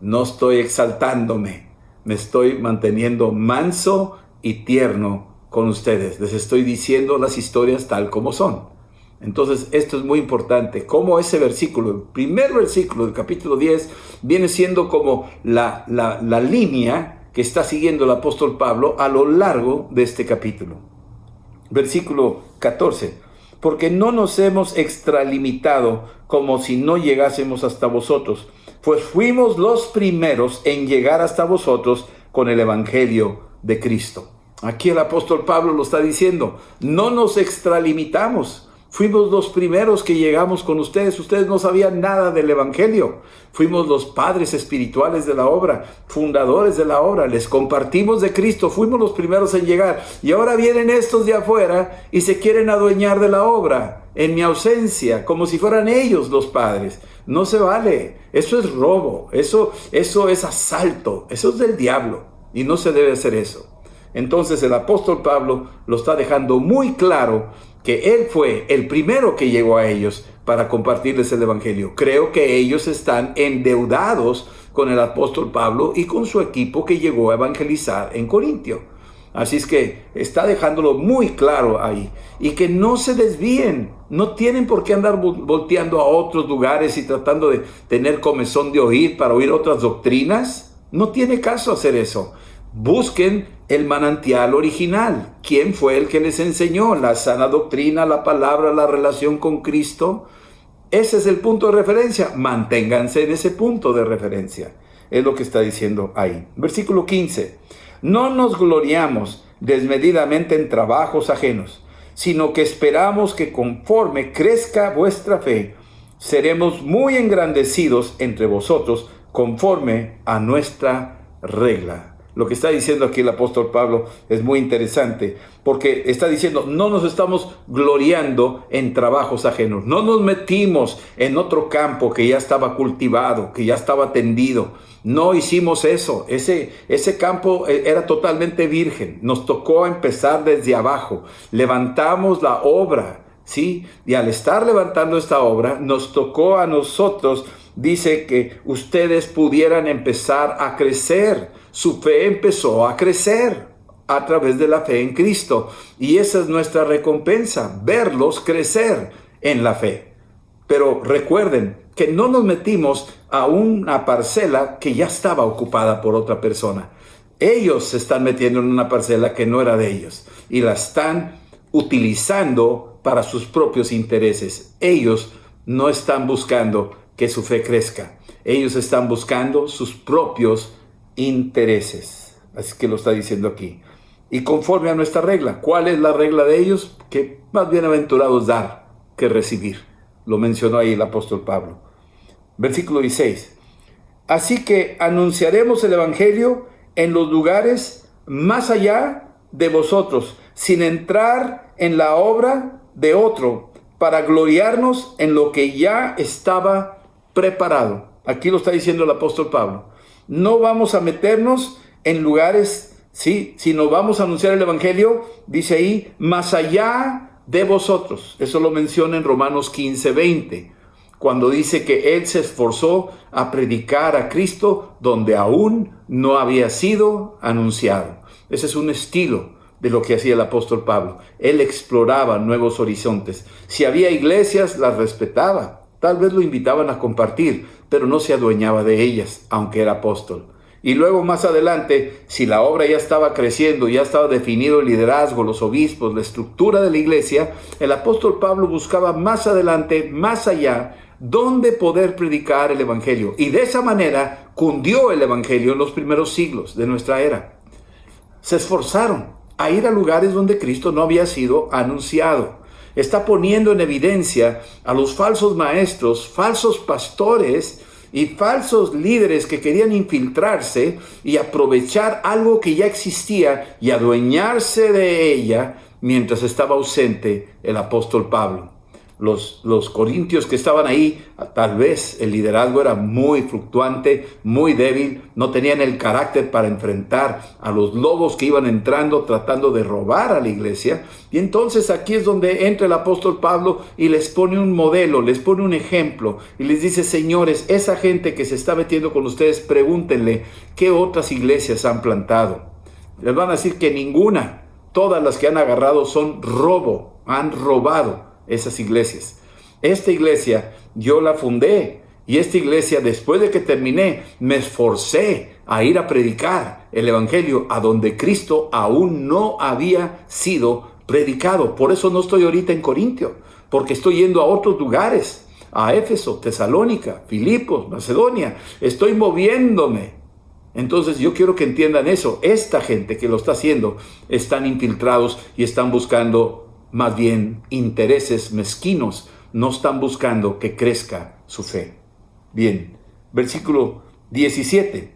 No estoy exaltándome, me estoy manteniendo manso y tierno con ustedes. Les estoy diciendo las historias tal como son. Entonces, esto es muy importante. Como ese versículo, el primer versículo del capítulo 10, viene siendo como la línea que está siguiendo el apóstol Pablo a lo largo de este capítulo. Versículo 14. Porque no nos hemos extralimitado como si no llegásemos hasta vosotros, pues fuimos los primeros en llegar hasta vosotros con el evangelio de Cristo. Aquí el apóstol Pablo lo está diciendo. No nos extralimitamos. Fuimos los primeros que llegamos con ustedes. Ustedes no sabían nada del evangelio. Fuimos los padres espirituales de la obra, fundadores de la obra. Les compartimos de Cristo. Fuimos los primeros en llegar. Y ahora vienen estos de afuera y se quieren adueñar de la obra en mi ausencia, como si fueran ellos los padres. No se vale. Eso es robo. Eso es asalto. Eso es del diablo. Y no se debe hacer eso. Entonces el apóstol Pablo lo está dejando muy claro que él fue el primero que llegó a ellos para compartirles el evangelio. Creo que ellos están endeudados con el apóstol Pablo y con su equipo que llegó a evangelizar en Corintio. Así es que está dejándolo muy claro ahí. Y que no se desvíen. No tienen por qué andar volteando a otros lugares y tratando de tener comezón de oír para oír otras doctrinas. No tiene caso hacer eso. Busquen el manantial original. ¿Quién fue el que les enseñó la sana doctrina, la palabra, la relación con Cristo? Ese es el punto de referencia. Manténganse en ese punto de referencia. Es lo que está diciendo ahí. Versículo 15. No nos gloriamos desmedidamente en trabajos ajenos, sino que esperamos que conforme crezca vuestra fe, seremos muy engrandecidos entre vosotros conforme a nuestra regla. Lo que está diciendo aquí el apóstol Pablo es muy interesante, porque está diciendo, no nos estamos gloriando en trabajos ajenos, no nos metimos en otro campo que ya estaba cultivado, que ya estaba tendido, no hicimos eso, ese campo era totalmente virgen, nos tocó empezar desde abajo, levantamos la obra, ¿sí? Y al estar levantando esta obra, nos tocó a nosotros, dice que ustedes pudieran empezar a crecer. Su fe empezó a crecer a través de la fe en Cristo. Y esa es nuestra recompensa, verlos crecer en la fe. Pero recuerden que no nos metimos a una parcela que ya estaba ocupada por otra persona. Ellos se están metiendo en una parcela que no era de ellos y la están utilizando para sus propios intereses. Ellos no están buscando que su fe crezca. Ellos están buscando sus propios intereses. Así que lo está diciendo aquí. Y conforme a nuestra regla. ¿Cuál es la regla de ellos? Que más bienaventurados dar que recibir. Lo mencionó ahí el apóstol Pablo. Versículo 16. Así que anunciaremos el evangelio en los lugares más allá de vosotros, sin entrar en la obra de otro, para gloriarnos en lo que ya estaba preparado. Aquí lo está diciendo el apóstol Pablo. No vamos a meternos en lugares, ¿sí? Sino vamos a anunciar el evangelio, dice ahí, más allá de vosotros. Eso lo menciona en Romanos 15:20, cuando dice que él se esforzó a predicar a Cristo donde aún no había sido anunciado. Ese es un estilo de lo que hacía el apóstol Pablo. Él exploraba nuevos horizontes. Si había iglesias, las respetaba. Tal vez lo invitaban a compartir, pero no se adueñaba de ellas, aunque era apóstol. Y luego más adelante, si la obra ya estaba creciendo, ya estaba definido el liderazgo, los obispos, la estructura de la iglesia, el apóstol Pablo buscaba más adelante, más allá, dónde poder predicar el evangelio. Y de esa manera cundió el evangelio en los primeros siglos de nuestra era. Se esforzaron a ir a lugares donde Cristo no había sido anunciado. Está poniendo en evidencia a los falsos maestros, falsos pastores y falsos líderes que querían infiltrarse y aprovechar algo que ya existía y adueñarse de ella mientras estaba ausente el apóstol Pablo. Los corintios que estaban ahí, tal vez el liderazgo era muy fluctuante, muy débil, no tenían el carácter para enfrentar a los lobos que iban entrando tratando de robar a la iglesia. Y entonces aquí es donde entra el apóstol Pablo y les pone un modelo, les pone un ejemplo y les dice: señores, esa gente que se está metiendo con ustedes, pregúntenle qué otras iglesias han plantado. Les van a decir que ninguna, todas las que han agarrado son robo, han robado esas iglesias. Esta iglesia yo la fundé y esta iglesia, después de que terminé, me esforcé a ir a predicar el evangelio a donde Cristo aún no había sido predicado. Por eso no estoy ahorita en Corintio, porque estoy yendo a otros lugares, a Éfeso, Tesalónica, Filipos, Macedonia. Estoy moviéndome. Entonces yo quiero que entiendan eso. Esta gente que lo está haciendo están infiltrados y están buscando más bien intereses mezquinos, no están buscando que crezca su fe. Bien, versículo 17.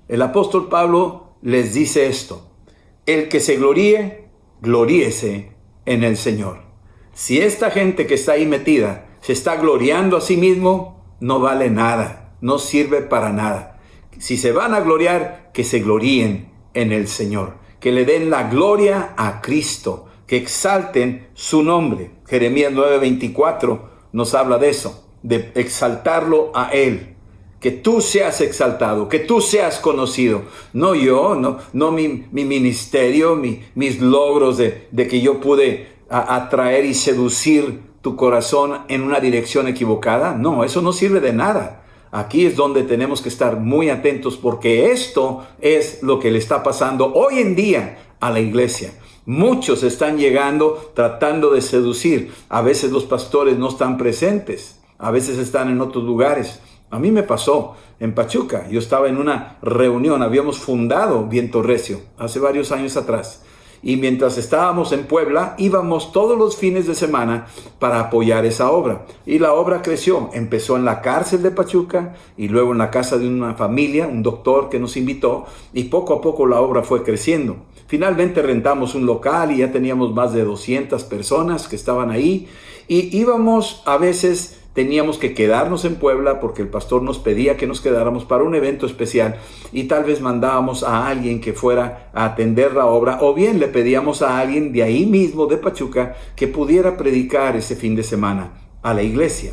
El apóstol Pablo les dice esto: el que se gloríe, gloríese en el Señor. Si esta gente que está ahí metida se está gloriando a sí mismo, no vale nada, no sirve para nada. Si se van a gloriar, que se gloríen en el Señor, que le den la gloria a Cristo, que exalten su nombre. Jeremías 9:24 nos habla de eso, de exaltarlo a Él. Que tú seas exaltado, que tú seas conocido. No yo, no mi ministerio, mis logros de que yo pude atraer y seducir tu corazón en una dirección equivocada. No, eso no sirve de nada. Aquí es donde tenemos que estar muy atentos, porque esto es lo que le está pasando hoy en día a la iglesia. Muchos están llegando tratando de seducir. A veces los pastores no están presentes, a veces están en otros lugares, A mí me pasó en Pachuca. Yo estaba en una reunión, habíamos fundado Viento Recio hace varios años atrás. Y mientras estábamos en Puebla, íbamos todos los fines de semana para apoyar esa obra. Y la obra creció. Empezó en la cárcel de Pachuca y luego en la casa de una familia, un doctor que nos invitó. Y poco a poco la obra fue creciendo. Finalmente rentamos un local y ya teníamos más de 200 personas que estaban ahí. Y íbamos a veces... Teníamos que quedarnos en Puebla porque el pastor nos pedía que nos quedáramos para un evento especial y tal vez mandábamos a alguien que fuera a atender la obra o bien le pedíamos a alguien de ahí mismo, de Pachuca, que pudiera predicar ese fin de semana a la iglesia.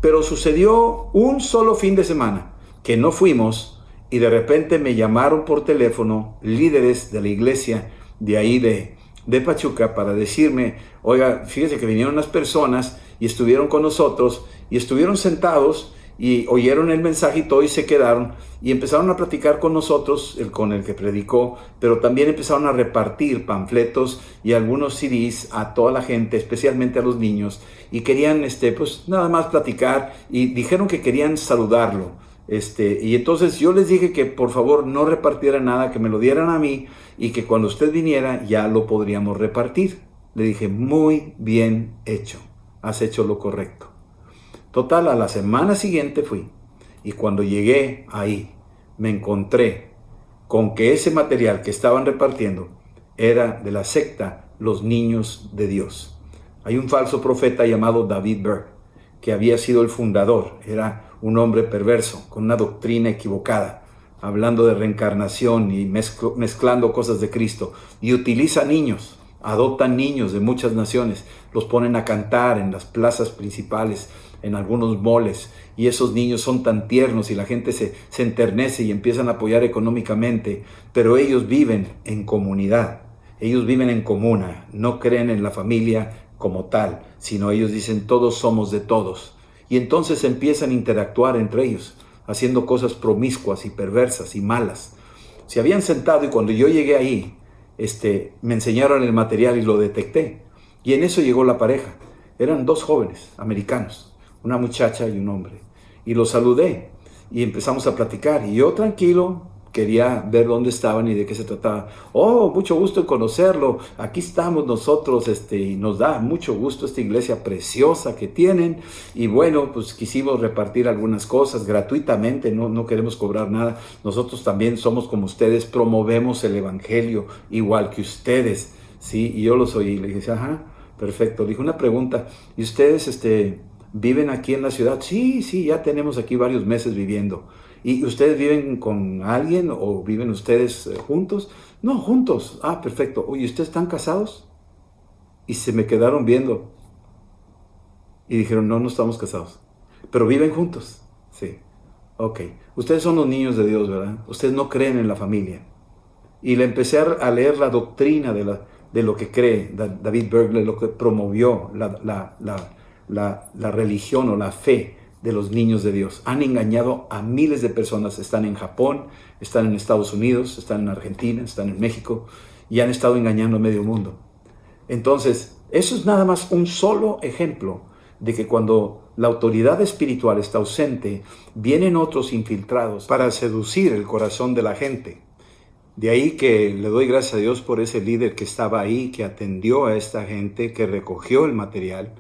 Pero sucedió un solo fin de semana que no fuimos y de repente me llamaron por teléfono líderes de la iglesia de ahí de Pachuca para decirme, oiga, fíjese que vinieron unas personas y estuvieron con nosotros y estuvieron sentados y oyeron el mensaje y todo y se quedaron y empezaron a platicar con nosotros, con el que predicó, pero también empezaron a repartir panfletos y algunos CDs a toda la gente, especialmente a los niños, y querían pues nada más platicar y dijeron que querían saludarlo. Y entonces yo les dije que por favor no repartieran nada, que me lo dieran a mí y que cuando usted viniera ya lo podríamos repartir. Le dije, muy bien hecho, has hecho lo correcto. Total, a la semana siguiente fui y cuando llegué ahí me encontré con que ese material que estaban repartiendo era de la secta Los Niños de Dios. Hay un falso profeta llamado David Berg que había sido el fundador, era un hombre perverso, con una doctrina equivocada, hablando de reencarnación y mezclando cosas de Cristo. Y utiliza niños, adoptan niños de muchas naciones, los ponen a cantar en las plazas principales, en algunos moles. Y esos niños son tan tiernos y la gente se enternece y empiezan a apoyar económicamente. Pero ellos viven en comunidad, ellos viven en comuna, no creen en la familia como tal, sino ellos dicen todos somos de todos. Y entonces empiezan a interactuar entre ellos, haciendo cosas promiscuas y perversas y malas. Se habían sentado y cuando yo llegué ahí, me enseñaron el material y lo detecté. Y en eso llegó la pareja. Eran dos jóvenes americanos, una muchacha y un hombre. Y los saludé y empezamos a platicar. Y yo tranquilo, quería ver dónde estaban y de qué se trataba. Oh, mucho gusto en conocerlo. Aquí estamos nosotros, y nos da mucho gusto esta iglesia preciosa que tienen. Y bueno, pues quisimos repartir algunas cosas gratuitamente, no queremos cobrar nada. Nosotros también somos como ustedes, promovemos el evangelio igual que ustedes, ¿sí? Y yo los oí, le dije, ajá, perfecto. Le dije una pregunta, ¿y ustedes, viven aquí en la ciudad? Sí, ya tenemos aquí varios meses viviendo. ¿Y ustedes viven con alguien o viven ustedes juntos? No, juntos. Ah, perfecto. Oye, ¿ustedes están casados? Y se me quedaron viendo. Y dijeron, no estamos casados. Pero viven juntos. Sí. Ok. Ustedes son los niños de Dios, ¿verdad? Ustedes no creen en la familia. Y le empecé a leer la doctrina de lo que cree David Berg, lo que promovió la religión o la fe de los niños de Dios. Han engañado a miles de personas. Están en Japón, están en Estados Unidos, están en Argentina, están en México y han estado engañando a medio mundo. Entonces, eso es nada más un solo ejemplo de que cuando la autoridad espiritual está ausente, vienen otros infiltrados para seducir el corazón de la gente. De ahí que le doy gracias a Dios por ese líder que estaba ahí, que atendió a esta gente, que recogió el material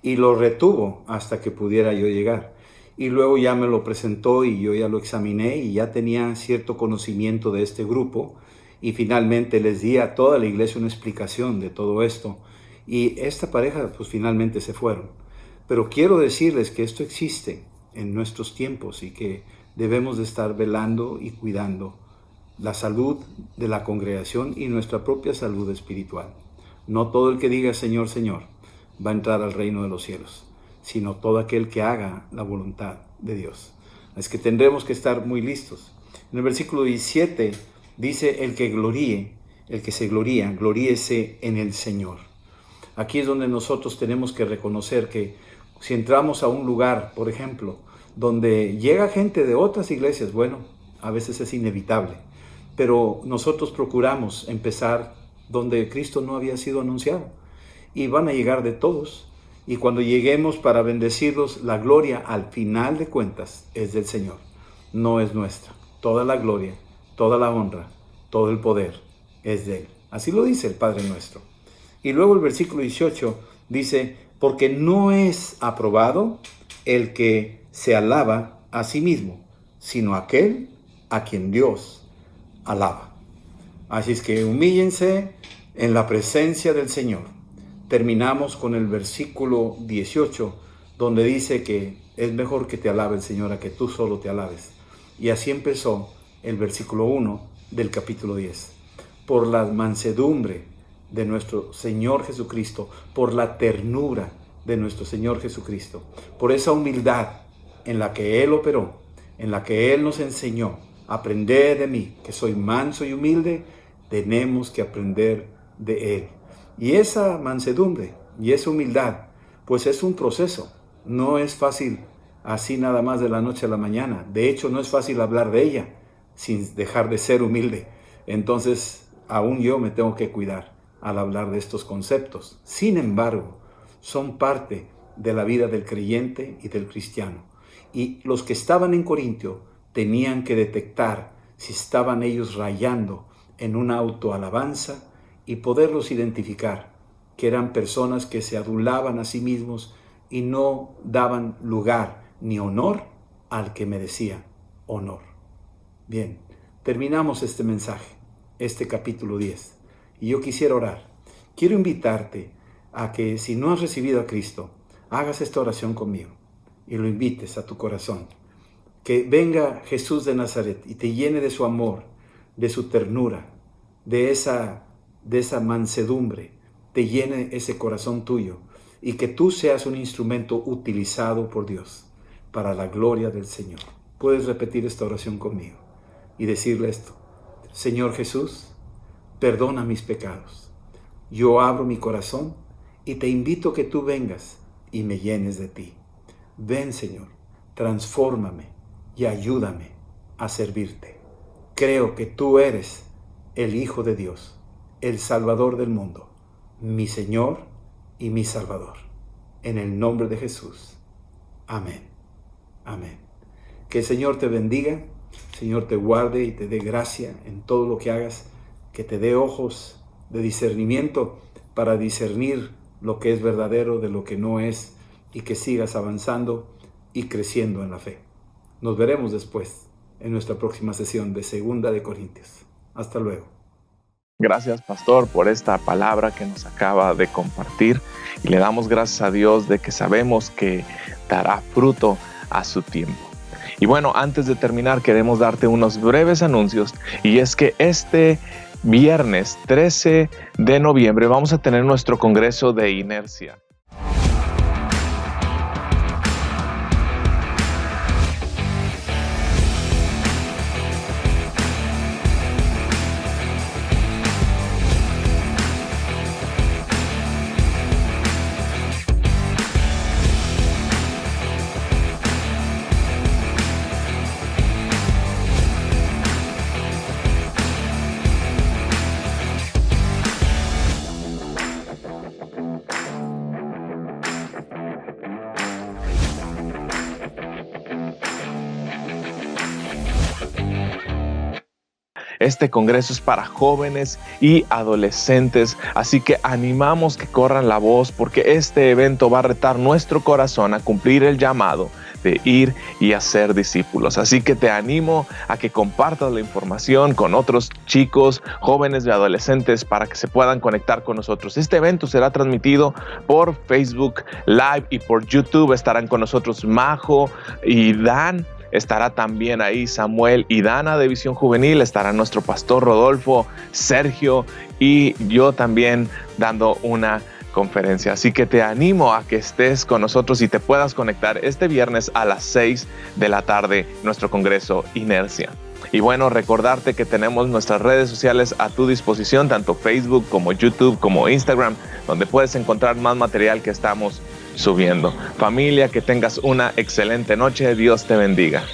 y lo retuvo hasta que pudiera yo llegar. Y luego ya me lo presentó y yo ya lo examiné y ya tenía cierto conocimiento de este grupo. Y finalmente les di a toda la iglesia una explicación de todo esto. Y esta pareja pues finalmente se fueron. Pero quiero decirles que esto existe en nuestros tiempos y que debemos de estar velando y cuidando la salud de la congregación y nuestra propia salud espiritual. No todo el que diga Señor, Señor va a entrar al reino de los cielos, sino todo aquel que haga la voluntad de Dios. Es que tendremos que estar muy listos. En el versículo 17 dice, el que se gloría, gloríese en el Señor. Aquí es donde nosotros tenemos que reconocer que si entramos a un lugar, por ejemplo, donde llega gente de otras iglesias, bueno, a veces es inevitable, pero nosotros procuramos empezar donde Cristo no había sido anunciado. Y van a llegar de todos. Y cuando lleguemos para bendecirlos, la gloria al final de cuentas es del Señor, no es nuestra. Toda la gloria, toda la honra, todo el poder es de Él. Así lo dice el Padre nuestro. Y luego el versículo 18 dice, porque no es aprobado el que se alaba a sí mismo, sino aquel a quien Dios alaba. Así es que humíllense en la presencia del Señor. Terminamos con el versículo 18, donde dice que es mejor que te alabe el Señor a que tú solo te alabes. Y así empezó el versículo 1 del capítulo 10. Por la mansedumbre de nuestro Señor Jesucristo, por la ternura de nuestro Señor Jesucristo, por esa humildad en la que Él operó, en la que Él nos enseñó, aprended de mí, que soy manso y humilde, tenemos que aprender de Él. Y esa mansedumbre y esa humildad, pues es un proceso, no es fácil así nada más de la noche a la mañana. De hecho, no es fácil hablar de ella sin dejar de ser humilde. Entonces, aún yo me tengo que cuidar al hablar de estos conceptos. Sin embargo, son parte de la vida del creyente y del cristiano. Y los que estaban en Corintio tenían que detectar si estaban ellos rayando en una autoalabanza y poderlos identificar, que eran personas que se adulaban a sí mismos y no daban lugar ni honor al que merecía honor. Bien, terminamos este mensaje, este capítulo 10. Y yo quisiera orar. Quiero invitarte a que si no has recibido a Cristo, hagas esta oración conmigo y lo invites a tu corazón. Que venga Jesús de Nazaret y te llene de su amor, de su ternura, de esa mansedumbre, te llene ese corazón tuyo y que tú seas un instrumento utilizado por Dios para la gloria del Señor. Puedes repetir esta oración conmigo y decirle esto: Señor Jesús, perdona mis pecados. Yo abro mi corazón y te invito a que tú vengas y me llenes de ti. Ven, Señor, transfórmame y ayúdame a servirte. Creo que tú eres el Hijo de Dios, el Salvador del mundo, mi Señor y mi Salvador. En el nombre de Jesús. Amén. Amén. Que el Señor te bendiga, Señor te guarde y te dé gracia en todo lo que hagas, que te dé ojos de discernimiento para discernir lo que es verdadero de lo que no es, y que sigas avanzando y creciendo en la fe. Nos veremos después en nuestra próxima sesión de 2 de Corintios. Hasta luego. Gracias, pastor, por esta palabra que nos acaba de compartir, y le damos gracias a Dios de que sabemos que dará fruto a su tiempo. Y bueno, antes de terminar, queremos darte unos breves anuncios, y es que este viernes 13 de noviembre vamos a tener nuestro Congreso de Inercia. Este congreso es para jóvenes y adolescentes, así que animamos que corran la voz, porque este evento va a retar nuestro corazón a cumplir el llamado de ir y hacer discípulos. Así que te animo a que compartas la información con otros chicos, jóvenes y adolescentes para que se puedan conectar con nosotros. Este evento será transmitido por Facebook Live y por YouTube. Estarán con nosotros Majo y Dan. Estará también ahí Samuel y Dana de Visión Juvenil. Estará nuestro pastor Rodolfo, Sergio y yo también dando una conferencia. Así que te animo a que estés con nosotros y te puedas conectar este viernes a las 6 de la tarde, nuestro Congreso Inercia. Y bueno, recordarte que tenemos nuestras redes sociales a tu disposición, tanto Facebook como YouTube como Instagram, donde puedes encontrar más material que estamos subiendo. Familia, que tengas una excelente noche. Dios te bendiga.